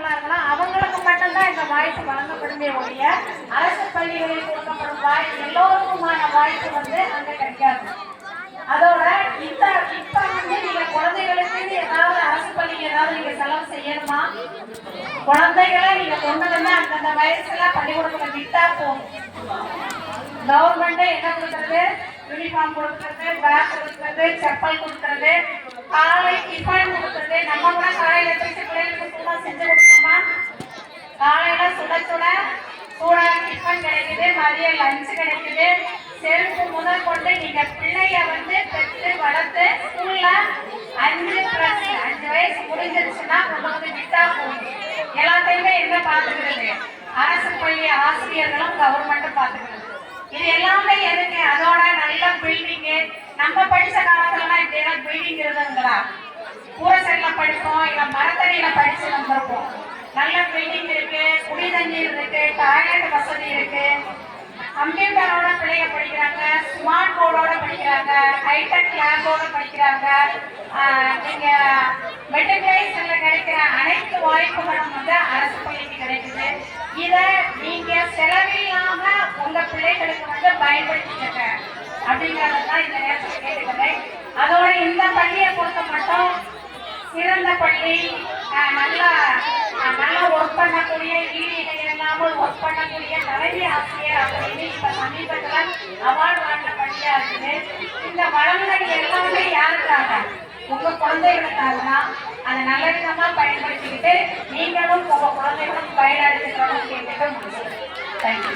இருக்கிறாங்களோ அவங்களுக்கு மட்டும்தான் இந்த வாய்ப்பு வழங்கப்படுமே ஒழிய அரசு பள்ளிகளில் கொடுக்கப்படும் வாய்ப்பு எல்லோருக்குமான வாய்ப்பு வந்து அங்க கிடைக்காது. அதோட இப்ப வந்து நீங்க குழந்தைகளுக்கு ஏதாவது அரசு பள்ளிக்கு ஏதாவது நீங்க செலவு செய்யணுமா? குழந்தைகளை நீங்க கொண்டு வந்து அந்தந்த வயசுல பள்ளிக்கூடத்துல விட்டா போதும். கவர்மெண்ட் என்ன கொடுக்கறது? யூனிஃபார்ம் கொடுக்கறது, பேக் கொடுக்கறது, செப்பல் கொடுக்கறது, காலை டிஃபன் கொடுக்கறது. நம்ம கூட காலையில எதிர்த்து பிள்ளைகளுக்கு சூடா செஞ்சு கொடுப்போமா? காலையில சுட சுட சூடான டிஃபன் கிடைக்குது, மதியம் லஞ்சு கிடைக்குது. செருப்பு முதல் கொண்டு நீங்க பிள்ளைய வந்து பெற்று வளர்த்து ஸ்கூல்ல 5 வயசு முடிஞ்சிருச்சுன்னா கொண்டு வந்து விட்டா போதும். எல்லாத்தையுமே என்ன பார்த்துக்கிறது? அரசு பள்ளி ஆசிரியர்களும் கவர்மெண்ட்டும் பார்த்துக்கிறது. இது எல்லாமே எதுக்கு? அதோட நல்ல பில்டிங்கு. நம்ம படிச்ச காலத்துலலாம் இப்படி எல்லாம் பில்டிங் இருந்ததுங்களா? கூரை செல்ல படிப்போம், இல்ல மரத்தடியில படிச்சு வந்திருப்போம். நல்ல பில்டிங் இருக்கு, குடி தண்ணீர் இருக்கு, டாய்லெட் வசதி இருக்கு, கம்ப்யூட்டரோட பிள்ளைங்க படிக்கிறாங்க, ஸ்மார்ட் போர்டோட படிக்கிறாங்க, ஹைடெக் லேபோட படிக்கிறாங்க. நீங்க மெட்ரிகுலேஷன்ல கிடைக்கிற அனைத்து வாய்ப்புகளும் வந்து அரசு பள்ளிக்கு கிடைக்குது. இதை நீங்க செலவில்லாம உங்க பிள்ளைகளுக்கு வந்து பயன்படுத்திக்க அப்படிங்கறதான் இந்த நேரத்தில் கேட்டுக்கிறேன். அதோட இந்த பள்ளியை பொறுத்த மட்டும் சிறந்த பள்ளி, நல்லா ஒர்க் பண்ணக்கூடிய, ஈடு இல்லாமல் ஒர்க் பண்ணக்கூடிய தலைமை ஆசிரியர் அப்படின்னு இப்ப சமீபத்துல அவார்டு வாங்கின பள்ளியா இருக்குது. இந்த வளங்கள் எல்லாமே யாருக்காக? உங்க குழந்தைகளுக்காக தான். அதை நல்ல விதமா பயன்படுத்திக்கிட்டு நீங்களும் உங்க குழந்தைகளும் பயனடைஞ்சுக்கணும்னு கேட்டுட்டு முடிச்சு. தேங்க்யூ.